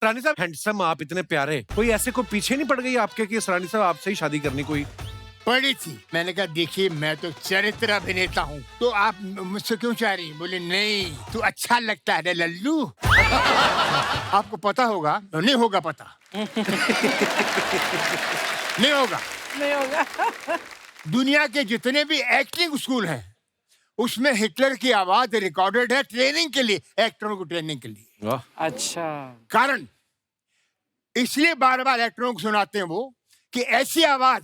रानी साहब हैंडसम, आप इतने प्यारे, कोई ऐसे को पीछे नहीं पड़ गई आपके कि रानी साहब आपसे ही शादी करनी कोई? पड़ी थी। मैंने कहा देखिए मैं तो चरित्र अभिनेता हूँ, तो आप मुझसे क्यों चाह रही? बोले नहीं, तू अच्छा लगता है लल्लू। आपको पता होगा? नहीं होगा पता। नहीं होगा। नहीं होगा। दुनिया के जितने भी एक्टिंग स्कूल हैं उसमें हिटलर की आवाज रिकॉर्डेड है ट्रेनिंग के लिए, एक्टरों को ट्रेनिंग के लिए। अच्छा। कारण इसलिए बार बार एक्टरों को सुनाते हैं वो कि ऐसी आवाज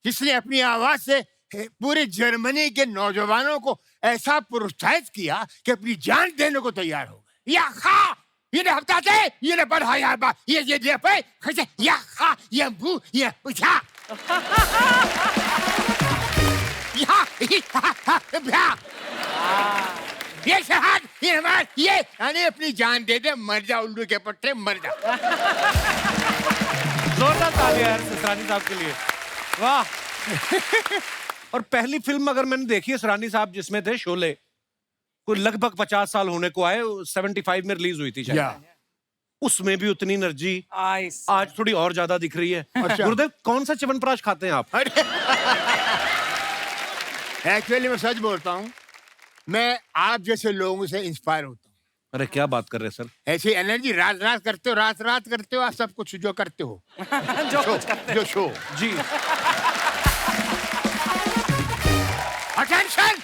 जिसने अपनी आवाज से पूरे जर्मनी के नौजवानों को ऐसा प्रोत्साहित किया कि अपनी जान देने को तैयार हो गए। या खा ये हफ्ता थे ये बढ़ाया बा ये पे खसे या खा ये भू ये पूछा ये शहाद ये हमार ये यानी अपनी जान दे दे, मर जा उल्लू के पट्टे, मर जा। जोरदार तालियां यार सरानी साहब के लिए, वाह। और पहली फिल्म अगर मैंने देखी है सरानी साहब जिसमें थे शोले, कोई लगभग 50 साल होने को आए, 75 में रिलीज हुई थी शायद। उसमें भी उतनी एनर्जी आज थोड़ी और ज्यादा दिख रही है। अच्छा। गुरुदेव कौन सा च्यवनप्राश खाते हैं आप? एक्चुअली मैं सच बोलता हूँ, मैं आप जैसे लोगों से इंस्पायर होता हूँ। अरे क्या बात कर रहे हैं सर, ऐसी एनर्जी रात रात करते हो, रात रात करते हो आप सब कुछ जो करते हो। जो शो जी। अटेंशन।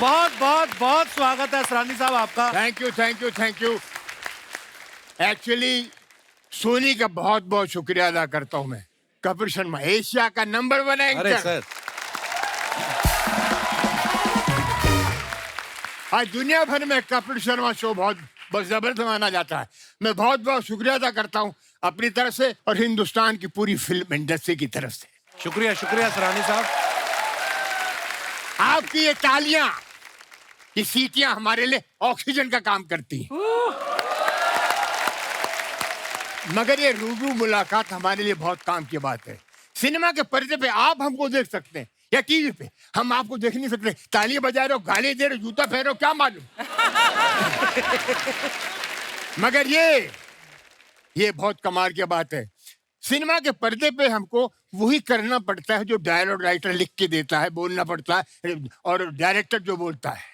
बहुत बहुत बहुत स्वागत है सरानी साहब आपका। Thank you thank you thank you. Actually Sony का बहुत बहुत शुक्रिया अदा करता हूँ मैं। कपिल शर्मा एशिया का नंबर 1 एंकर। अरे सर, आज दुनिया भर में कपिल शर्मा शो बहुत जबरदस्त माना जाता है। मैं बहुत बहुत शुक्रिया अदा करता हूँ अपनी तरफ से और हिंदुस्तान की पूरी फिल्म इंडस्ट्री की तरफ से। शुक्रिया शुक्रिया सरानी साहब। आपकी ये तालियां, ये सीटियां हमारे लिए ऑक्सीजन का काम करती हैं। मगर ये रूबरू मुलाकात हमारे लिए बहुत काम की बात है। सिनेमा के पर्दे पे आप हमको देख सकते हैं या टीवी पे, हम आपको देख नहीं सकते। ताली बजा रहे हो, गाली दे रहे हो, जूता फेर रहे हो, क्या मालूम। मगर ये बहुत कमाल की बात है। सिनेमा के पर्दे पे हमको वही करना पड़ता है जो डायलॉग राइटर लिख के देता है, बोलना पड़ता है, और डायरेक्टर जो बोलता है।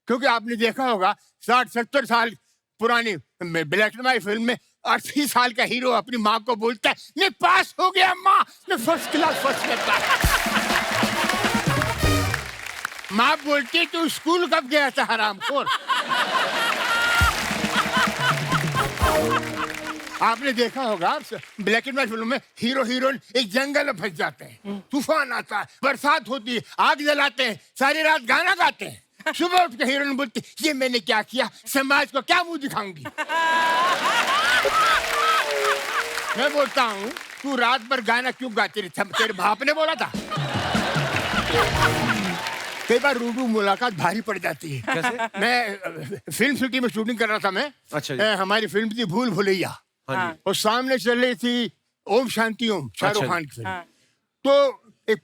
क्योंकि आपने देखा होगा 60-70 साल पुरानी ब्लैक एंड व्हाइट फिल्म में 80 साल का हीरो अपनी माँ को बोलता है, मैं पास हो गया माँ, मैं फर्स्ट क्लास करता है। माँ बोलती तू स्कूल कब गया था हरामखोर। आपने देखा होगा ब्लैक एंड व्हाइट फिल्म में हीरो हीरोइन एक जंगल में फंस जाते हैं, तूफान आता है, बरसात होती है, आग जलाते हैं, सारी रात गाना गाते हैं। सुबह उठ के हीरोइन बोलती ये मैंने क्या किया, समाज को क्या मुंह दिखाऊंगी। मैं बोलता हूँ तू रात भर गाना क्यों गाती रही? तेरे बाप ने बोला था। कई बार रूबरू मुलाकात भारी पड़ जाती है। कैसे? मैं फिल्म सिटी में शूटिंग कर रहा था मैं। अच्छा जी। हमारी फिल्म थी भूल भुलैया। हाँ जी। और सामने चल रही थी ओम शांति ओम, शाहरुख अच्छा खान की फिल्म। तो एक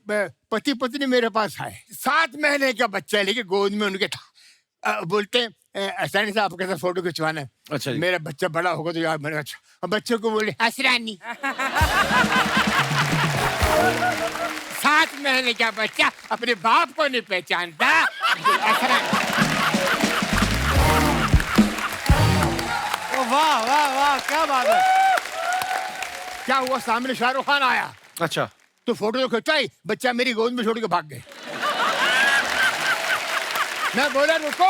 पति पत्नी मेरे पास आए, 7 महीने का बच्चा लेके गोद में उनके था। बोलते असरानी साहब आपके साथ फोटो खिंचवाना है। अच्छा जी। मेरा बच्चा बड़ा होगा तो यार मैंने अच्छा। और बच्चे को बोले असरानी। 7 महीने का बच्चा अपने बाप को नहीं पहचानता। असरानी। वाह वाह वाह, क्या बात है। क्या हुआ, सामने शाहरुख खान आया। अच्छा, तो फोटो तो खिंचाई, बच्चा मेरी गोद में छोड़ के भाग गए। मैं बोला रुको,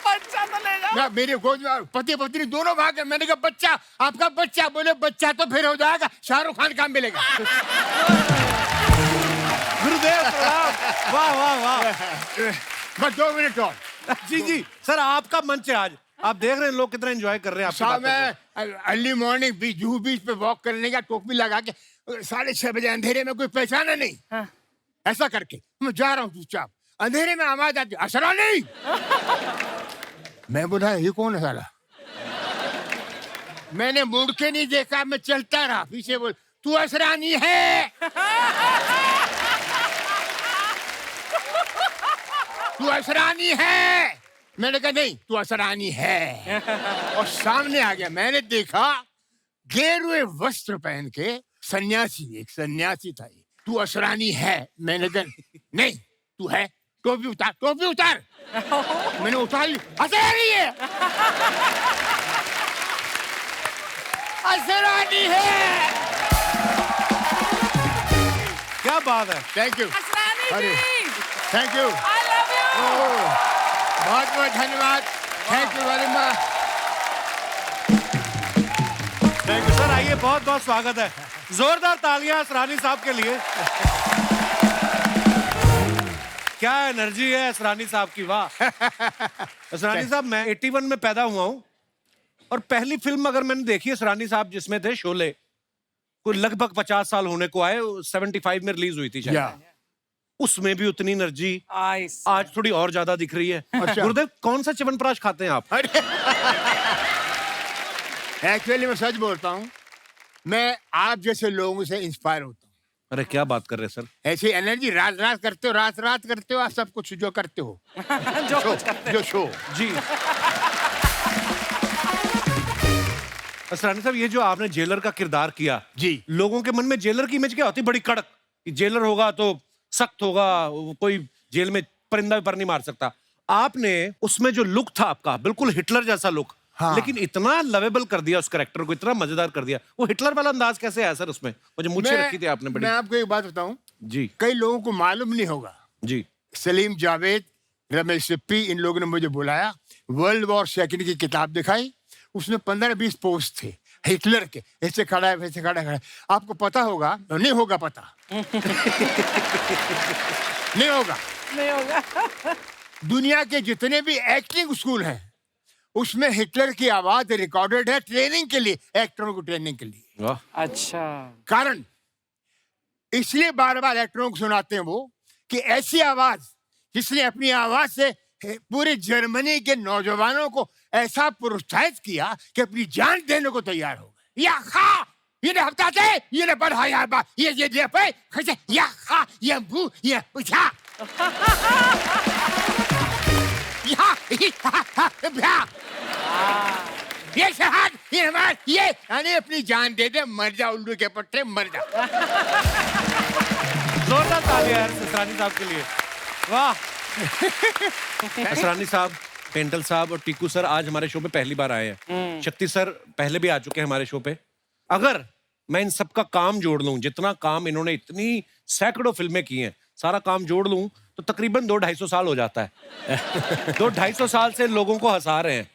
बच्चा तो ले जाओ। मैं मेरी गोद में पति पत्नी दोनों भाग गए। मैंने कहा बच्चा, आपका बच्चा। बोले बच्चा तो फिर हो जाएगा, शाहरुख खान काम मिलेगा। गुरुदेव प्रणाम। वाह वाह वाह। बस 2 मिनट और। जी जी सर, आपका मंच है आज, आप देख रहे हैं लोग कितना एंजॉय कर रहे हैं आपकी शाम बातों में अर्ली मॉर्निंग जुहू बीच पे वॉक करने का, टोपी लगा के 6:30 बजे अंधेरे में कोई पहचाना नहीं। हाँ। ऐसा करके मैं जा रहा हूँ चुपचाप, अंधेरे में आवाज आती असरा नहीं। मैं बोला ये कौन है साला। मैंने मुड़ के नहीं देखा, मैं चलता रहा। पीछे बोल तू असरानी है। तू असरानी है। मैंने कहा नहीं तू असरानी है और सामने आ गया। मैंने देखा गेरुए वस्त्र पहन के एक सन्यासी था ये। तू असरानी है। मैंने कहा नहीं तू है। टोपी उतार। मैंने उतार ली। असरानी है। असरानी है। क्या बात है। Thank you. Asrani ji, thank you. I love you. बहुत बहुत धन्यवाद। Thank you very much. Thank you sir. आइए, बहुत बहुत स्वागत है। जोरदार तालियां असरानी साहब के लिए। क्या एनर्जी है असरानी साहब की, वाह। असरानी साहब, मैं 81 में पैदा हुआ हूं और पहली फिल्म अगर मैंने देखी असरानी साहब जिसमें थे शोले, कोई लगभग 50 साल होने को आए, 75 में रिलीज हुई थी शायद। या उसमें भी उतनी एनर्जी Nice. आज थोड़ी और ज्यादा दिख रही है। अच्छा। गुरुदेव, कौन सा च्यवनप्राश खाते हैं आप? एक्चुअली मैं सच बोलता हूँ, मैं आप जैसे लोगों से इंस्पायर होता हूँ। अरे क्या बात कर रहे हैं सर। ऐसी एनर्जी रात करते हो आप सब कुछ जो करते हो। जो कुछ करते जो शो जी। असरानी साहब, ये जो आपने जेलर का किरदार किया, जी। लोगों के मन में जेलर की इमेज क्या होती है? बड़ी कड़क कि जेलर होगा तो सख्त होगा, वो कोई जेल में परिंदा भी पर नहीं मार सकता। आपने उसमें जो लुक था आपका, बिल्कुल हिटलर जैसा लुक। हाँ। लेकिन इतना लवेबल कर दिया उस कैरेक्टर को, इतना मजेदार कर दिया। वो हिटलर वाला अंदाज कैसे आया सर उसमें? मुझे मुझे रखी थी आपने बड़ी। मैं आपको एक बात बताऊं, जी कई लोगों को मालूम नहीं होगा। जी। सलीम जावेद, रमेश सिप्पी, इन लोगों ने मुझे बुलाया, वर्ल्ड वॉर सेकंड की किताब दिखाई। उसमें 15-20 पोस्ट थे हिटलर के, ऐसे खड़ा है वैसे खड़ा है। आपको पता होगा? नहीं होगा पता। नहीं होगा। नहीं होगा। दुनिया के जितने भी एक्टिंग स्कूल हैं उसमें हिटलर की आवाज रिकॉर्डेड है, ट्रेनिंग के लिए, एक्टरों को ट्रेनिंग के लिए। वाह। अच्छा। कारण इसलिए बार बार एक्टरों को सुनाते हैं वो कि ऐसी आवाज जिसने अपनी आवाज से पूरे जर्मनी के नौजवानों को ऐसा प्रोत्साहित किया कि अपनी जान देने को तैयार हो गए। या खा ये हफ्ता थे ये बढ़ा यार बा ये पे खसे या खा ये बू ये उठा ये शहाद ये मार ये यानी अपनी जान दे दे, मर जा उल्लू के पट्टे, मर जा। जोरदार तालियां यार असरानी साहब के लिए, वाह। असरानी साहब, पेंटल साहब और टीकू सर आज हमारे शो पे पहली बार आए हैं। शक्ति सर पहले भी आ चुके हैं हमारे शो पे। अगर मैं इन सबका काम जोड़ लूं, जितना काम इन्होंने इतनी सैकड़ों फिल्में की हैं, सारा काम जोड़ लूं तो तकरीबन 200-250 साल हो जाता है। 200-250 साल से लोगों को हंसा रहे हैं।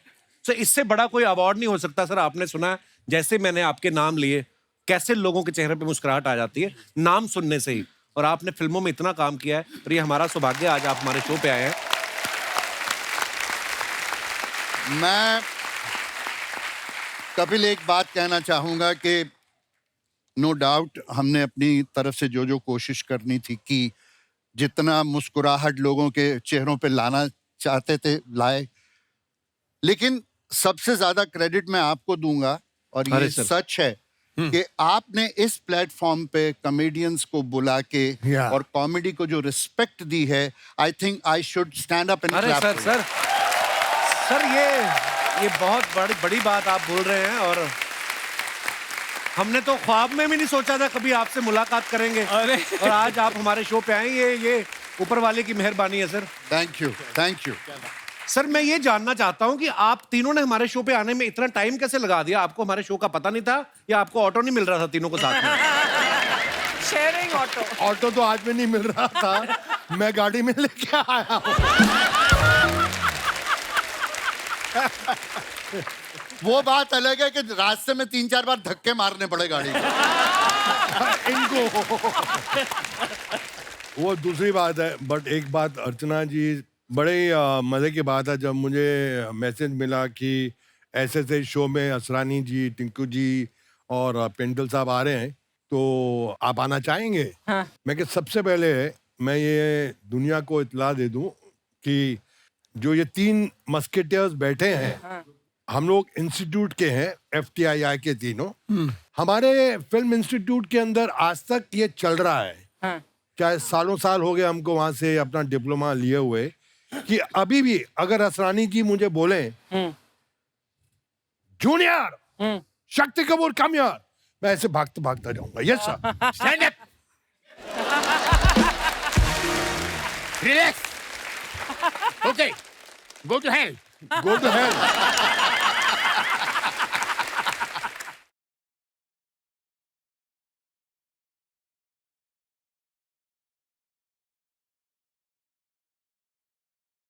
तो इससे बड़ा कोई अवार्ड नहीं हो सकता सर। आपने सुना जैसे मैंने आपके नाम लिए, कैसे लोगों के चेहरे पे मुस्कुराहट आ जाती है नाम सुनने से ही। और आपने फिल्मों में इतना काम किया है, और ये हमारा सौभाग्य आज आप हमारे शो पे आए हैं। मैं कपिल एक बात कहना चाहूंगा कि नो डाउट हमने अपनी तरफ से जो कोशिश करनी थी कि जितना मुस्कुराहट लोगों के चेहरों पे लाना चाहते थे लाए, लेकिन सबसे ज्यादा क्रेडिट मैं आपको दूंगा और ये सच है कि आपने इस प्लेटफॉर्म पे कॉमेडियंस को बुला के और कॉमेडी को जो रिस्पेक्ट दी है, I think I should stand up and clap. Sir ये बहुत बड़ी बात आप बोल रहे हैं, और हमने तो ख्वाब में भी नहीं सोचा था कभी आपसे मुलाकात करेंगे। और आज आप हमारे शो पे आए, ये ऊपर वाले की मेहरबानी है सर। थैंक यू सर, मैं ये जानना चाहता हूं कि आप तीनों ने हमारे शो पे आने में इतना टाइम कैसे लगा दिया? आपको हमारे शो का पता नहीं था या आपको ऑटो नहीं मिल रहा था तीनों को साथ में? Sharing auto. ऑटो तो आज में नहीं मिल रहा था, मैं गाड़ी में लेके आया हूँ। वो बात अलग है कि रास्ते में 3-4 बार धक्के मारने पड़े गाड़ी इनको। वो दूसरी बात है, बट एक बात अर्चना जी, बड़े मजे की बात है जब मुझे मैसेज मिला कि ऐसे शो में असरानी जी, टिंकू जी और पेंटल साहब आ रहे हैं, तो आप आना चाहेंगे? हाँ। मैं कि सबसे पहले मैं ये दुनिया को इत्तला दे दूं कि जो ये 3 मस्केटियर्स बैठे हैं, हाँ। हम लोग इंस्टीट्यूट के हैं, FTII के तीनों। हमारे फिल्म इंस्टीट्यूट के अंदर आज तक ये चल रहा है। हाँ। चाहे सालों साल हो गए हमको वहां से अपना डिप्लोमा लिए हुए, कि अभी भी अगर असरानी जी मुझे बोले जूनियर शक्ति कपूर कम यार, मैं ऐसे भागता भागता जाऊंगा। Yes sir. Stand up, relax, okay, go to hell. Go to hello.